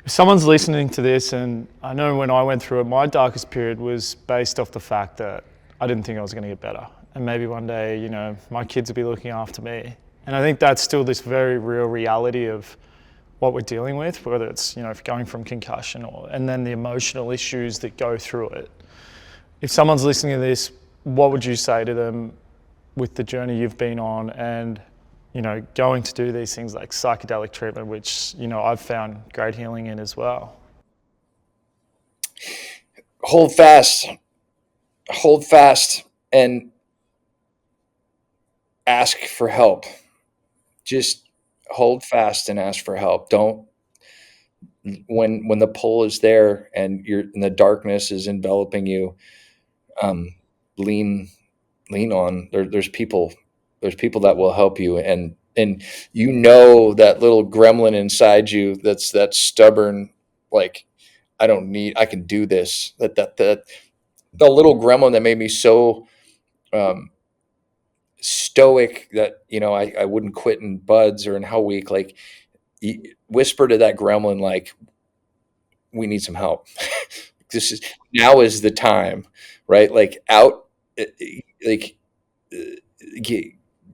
if someone's listening to this, and I know when I went through it, my darkest period was based off the fact that I didn't think I was going to get better. And maybe one day, you know, my kids will be looking after me. And I think that's still this very real reality of what we're dealing with, whether it's, you know, going from concussion and then the emotional issues that go through it. If someone's listening to this, what would you say to them with the journey you've been on and, you know, going to do these things like psychedelic treatment, which, you know, I've found great healing in as well? Hold fast, and ask for help. Just hold fast and ask for help. Don't, when the pull is there and the darkness is enveloping you, lean on. There's people that will help you, and you know that little gremlin inside you that's stubborn, like, I can do this. The little gremlin that made me so stoic that, you know, I wouldn't quit in buds or in Hell Week. Like, whisper to that gremlin, like, we need some help. Now is the time, right? Like,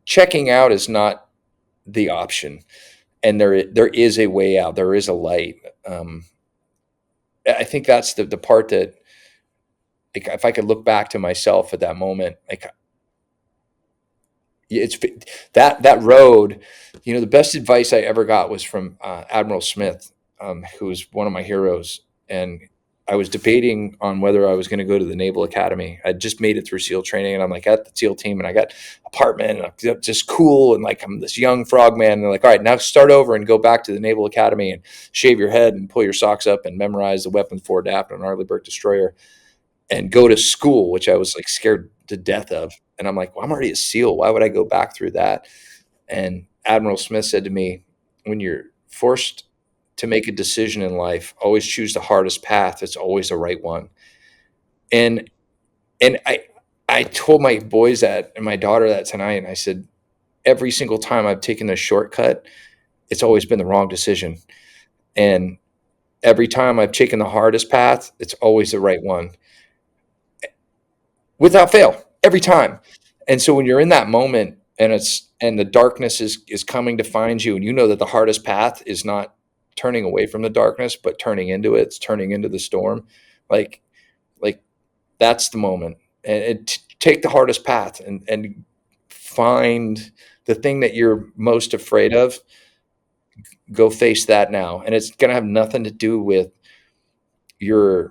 checking out is not the option, and there is a way out. There is a light. I think that's the part that, like, if I could look back to myself at that moment, like, it's that road. You know, the best advice I ever got was from Admiral Smith, who's one of my heroes. And I was debating on whether I was going to go to the Naval Academy. I just made it through SEAL training, and I'm like at the SEAL team, and I got apartment, and I'm just cool, and like I'm this young frogman. And they're like, all right, now start over and go back to the Naval Academy and shave your head and pull your socks up and memorize the weapon forward aft on an Arleigh destroyer and go to school, which I was like scared to death of. And I'm like, well, I'm already a SEAL. Why would I go back through that? And Admiral Smith said to me, when you're forced to make a decision in life, always choose the hardest path. It's always the right one. And I told my boys that and my daughter that tonight. And I said, every single time I've taken the shortcut, it's always been the wrong decision. And every time I've taken the hardest path, it's always the right one. Without fail, every time. And so when you're in that moment and the darkness is coming to find you, and you know that the hardest path is not turning away from the darkness, but turning into it, it's turning into the storm. Like that's the moment. And take the hardest path and find the thing that you're most afraid of. Go face that now. And it's going to have nothing to do with the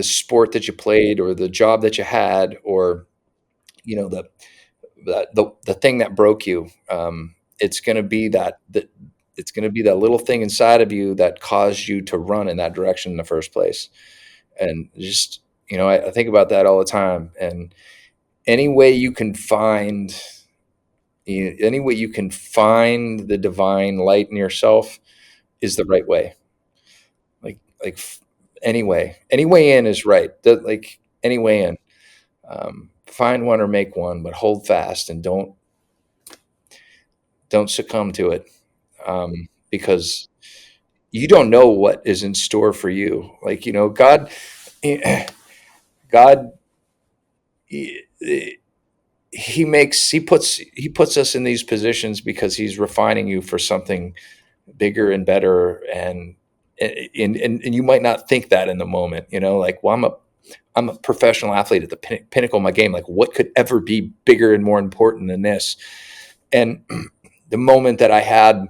sport that you played or the job that you had, or, you know, the thing that broke you. It's going to be that little thing inside of you that caused you to run in that direction in the first place. And just, you know, I think about that all the time. And any way you can find the divine light in yourself is the right way. Like any way in is right. Like any way in, find one or make one, but hold fast and don't succumb to it. Because you don't know what is in store for you. Like, you know, God, he puts us in these positions because he's refining you for something bigger and better. And you might not think that in the moment, you know, like, well, I'm a professional athlete at the pinnacle of my game. Like, what could ever be bigger and more important than this? And the moment that I had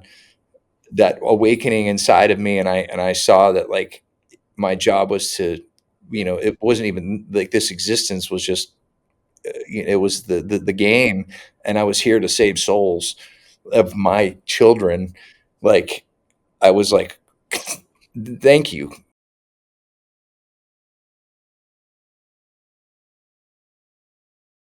that awakening inside of me, and I saw that, like, my job was to, you know, it wasn't even like this existence was just, it was the game, and I was here to save souls of my children. Like, I was like, thank you.